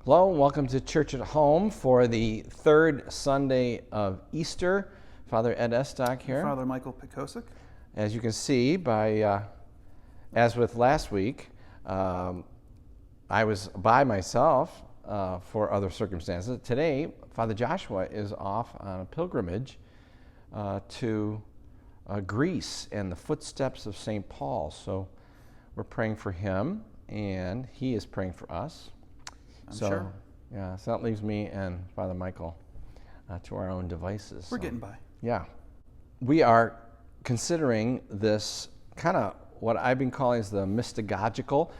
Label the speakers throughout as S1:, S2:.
S1: Hello and welcome to Church at Home for the third Sunday of Easter. Father Ed Estock here.
S2: Father Michael Pikosik.
S1: As you can see, as with last week, I was by myself for other circumstances. Today, Father Joshua is off on a pilgrimage to Greece and the footsteps of St. Paul. So we're praying for him, and he is praying for us.
S2: Sure.
S1: Yeah, so that leaves me and Father Michael to our own devices.
S2: We're getting by.
S1: Yeah. We are considering this kind of what I've been calling is the mystagogical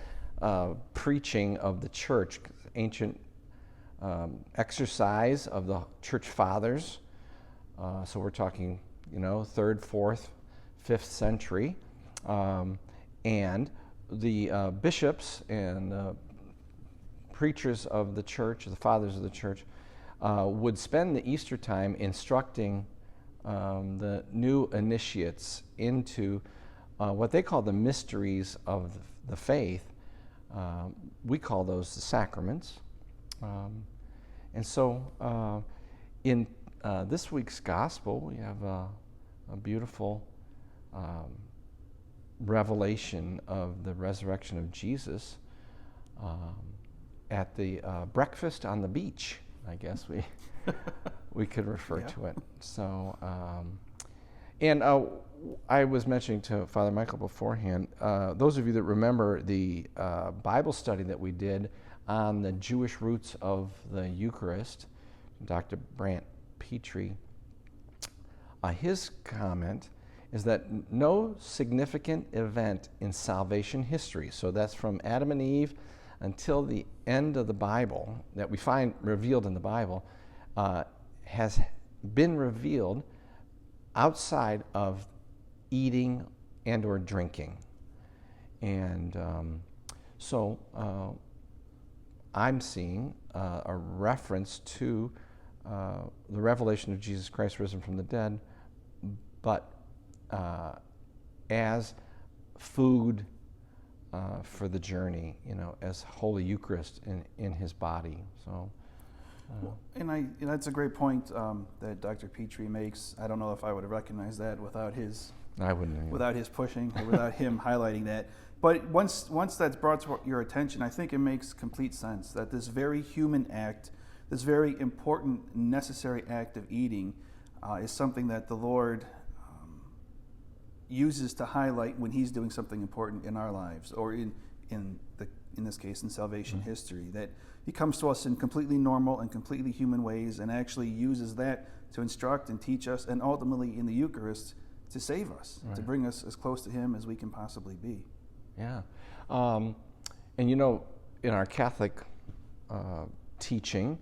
S1: preaching of the church, ancient exercise of the church fathers. So we're talking, 3rd, 4th, 5th century. And the bishops and preachers of the church, the fathers of the church, would spend the Easter time instructing the new initiates into what they call the mysteries of the faith. We call those the sacraments. And so in this week's gospel, we have a beautiful revelation of the resurrection of Jesus at the breakfast on the beach, I guess we could refer to it. So, and I was mentioning to Father Michael beforehand, those of you that remember the Bible study that we did on the Jewish roots of the Eucharist, Dr. Brant Petrie, his comment is that no significant event in salvation history, so that's from Adam and Eve until the end of the Bible, that we find revealed in the Bible, has been revealed outside of eating and or drinking. And so I'm seeing a reference to the revelation of Jesus Christ risen from the dead, but as food for the journey, as Holy Eucharist in his body. So,
S2: that's a great point that Dr. Petrie makes. I don't know if I would have recognized that without his pushing, or without him highlighting that. But once that's brought to your attention, I think it makes complete sense that this very human act, this very important, necessary act of eating, is something that the Lord uses to highlight when he's doing something important in our lives, or in this case in salvation history, that he comes to us in completely normal and completely human ways and actually uses that to instruct and teach us, and ultimately in the Eucharist to save us, to bring us as close to him as we can possibly be.
S1: Yeah. And in our Catholic teaching,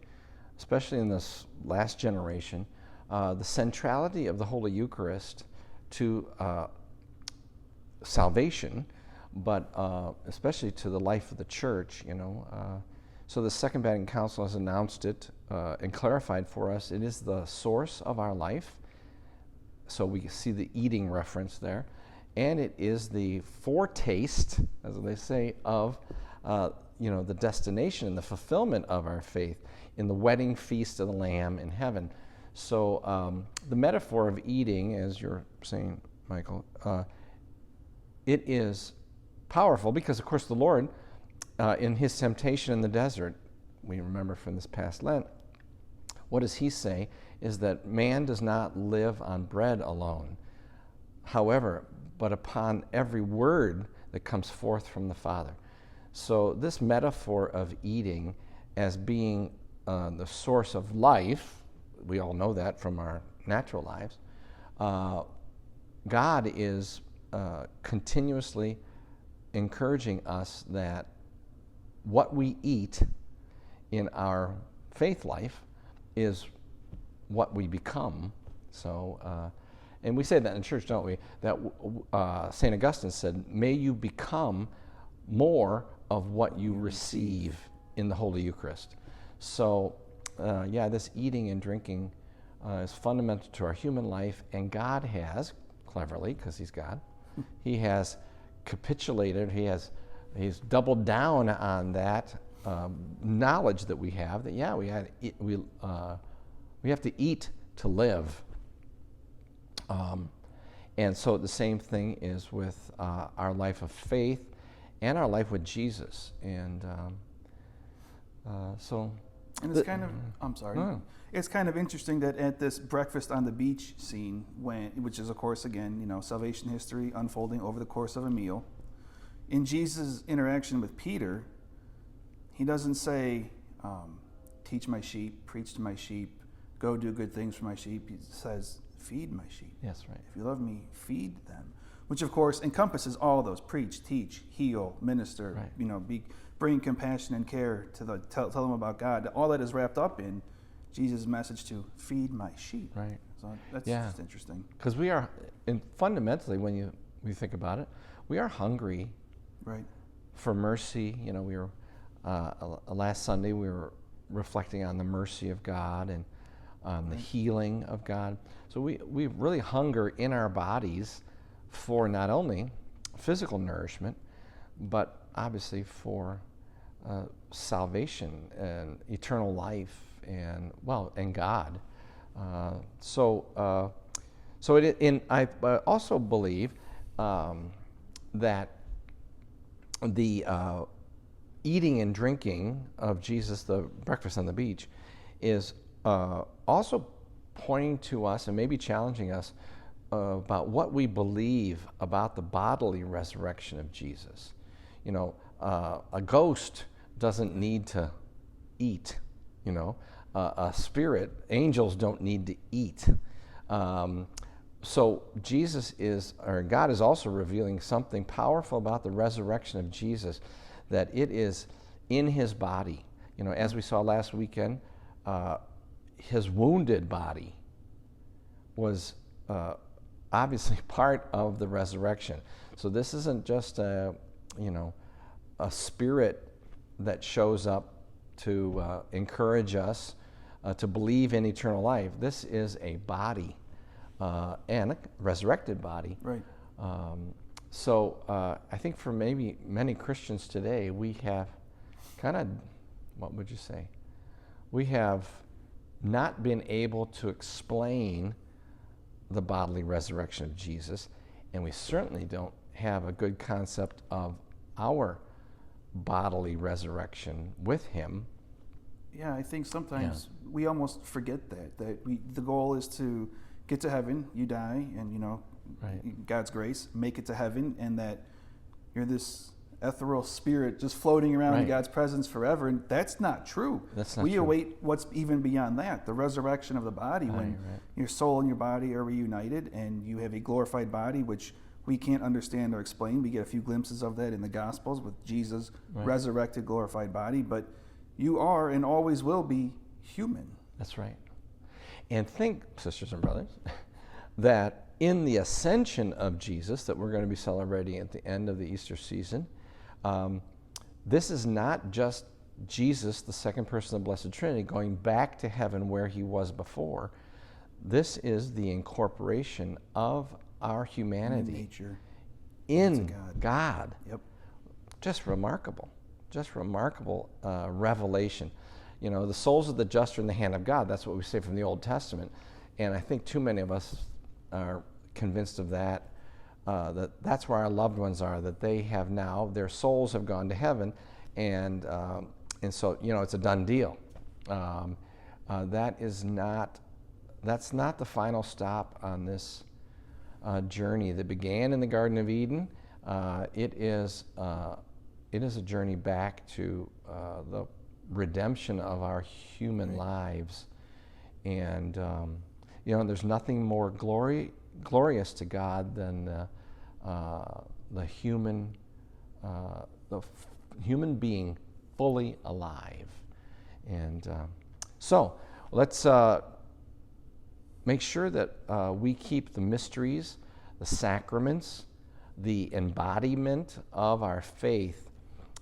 S1: especially in this last generation, the centrality of the Holy Eucharist to salvation, but especially to the life of the church, So the Second Vatican Council has announced it and clarified for us. It is the source of our life. So we see the eating reference there. And it is the foretaste, as they say, of the destination and the fulfillment of our faith in the wedding feast of the Lamb in heaven. So the metaphor of eating, as you're saying, Michael, it is powerful because, of course, the Lord, in his temptation in the desert, we remember from this past Lent, what does he say is that man does not live on bread alone, however, but upon every word that comes forth from the Father. So this metaphor of eating as being the source of life, we all know that from our natural lives, God is continuously encouraging us that what we eat in our faith life is what we become. So, and we say that in church, don't we? That St. Augustine said, may you become more of what you receive in the Holy Eucharist. So, this eating and drinking is fundamental to our human life, and God has, cleverly, because he's God, he has capitulated, he's doubled down on that knowledge that we have that we have to eat to live. And so the same thing is with our life of faith and our life with Jesus. And
S2: and it's kind of, I'm sorry. No. It's kind of interesting that at this breakfast on the beach scene, which is, of course, again, salvation history unfolding over the course of a meal, in Jesus' interaction with Peter, he doesn't say, teach my sheep, preach to my sheep, go do good things for my sheep. He says, feed my sheep.
S1: Yes, right.
S2: If you love me, feed them. Which, of course, encompasses all of those: preach, teach, heal, minister, right. Bring compassion and care to tell them about God. All that is wrapped up in Jesus' message to feed my sheep.
S1: Right.
S2: So that's just interesting.
S1: Because we are, and fundamentally, when you think about it, we are hungry,
S2: right,
S1: for mercy. We were last Sunday we were reflecting on the mercy of God and the healing of God. So we really hunger in our bodies for not only physical nourishment, but obviously for salvation and eternal life and God. So I also believe that the eating and drinking of Jesus, the breakfast on the beach, is also pointing to us and maybe challenging us about what we believe about the bodily resurrection of Jesus. A ghost doesn't need to eat. A spirit, angels don't need to eat. So God is also revealing something powerful about the resurrection of Jesus, that it is in his body. As we saw last weekend, his wounded body was obviously part of the resurrection. So this isn't just a spirit that shows up to encourage us to believe in eternal life. This is a body, and a resurrected body.
S2: Right.
S1: So I think for maybe many Christians today, we have kind of, what would you say? We have not been able to explain the bodily resurrection of Jesus, and we certainly don't have a good concept of our bodily resurrection with him.
S2: Yeah, I think sometimes we almost forget that the goal is to get to heaven, you die, and right. God's grace, make it to heaven, and that you're this ethereal spirit just floating around
S1: right.
S2: in God's presence forever, and that's not true.
S1: That's not
S2: we
S1: true.
S2: await what's even beyond that, the resurrection of the body, when
S1: right.
S2: your soul and your body are reunited, and you have a glorified body, which we can't understand or explain. We get a few glimpses of that in the Gospels with Jesus'
S1: right.
S2: resurrected, glorified body, but you are and always will be human.
S1: That's right. And think, sisters and brothers, that in the ascension of Jesus that we're going to be celebrating at the end of the Easter season, this is not just Jesus, the second person of the Blessed Trinity, going back to heaven where he was before. This is the incorporation of our humanity
S2: nature
S1: in God.
S2: Yep.
S1: Just remarkable revelation. The souls of the just are in the hand of God. That's what we say from the Old Testament. And I think too many of us are convinced of that, that's where our loved ones are, that they have now, their souls have gone to heaven, and so, it's a done deal. That's not the final stop on this journey that began in the Garden of Eden. It is a journey back to the redemption of our human lives, and there's nothing more glorious to God than the human being fully alive. And so let's make sure that we keep the mysteries, the sacraments, the embodiment of our faith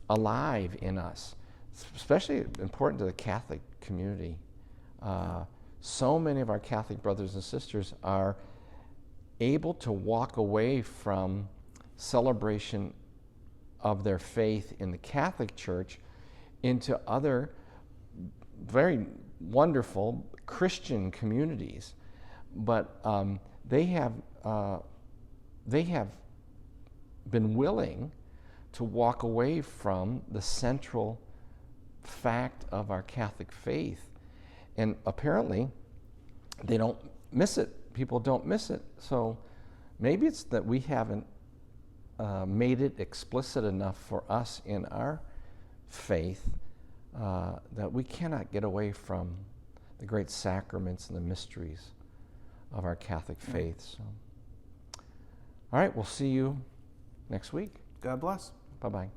S1: alive in us. It's especially important to the Catholic community. So many of our Catholic brothers and sisters are able to walk away from celebration of their faith in the Catholic Church into other very wonderful Christian communities, but they have been willing to walk away from the central fact of our Catholic faith, and apparently they don't miss it. People don't miss it. So maybe it's that we haven't made it explicit enough for us in our faith that we cannot get away from the great sacraments and the mysteries of our Catholic faith. So, all right, we'll see you next week.
S2: God bless.
S1: Bye-bye.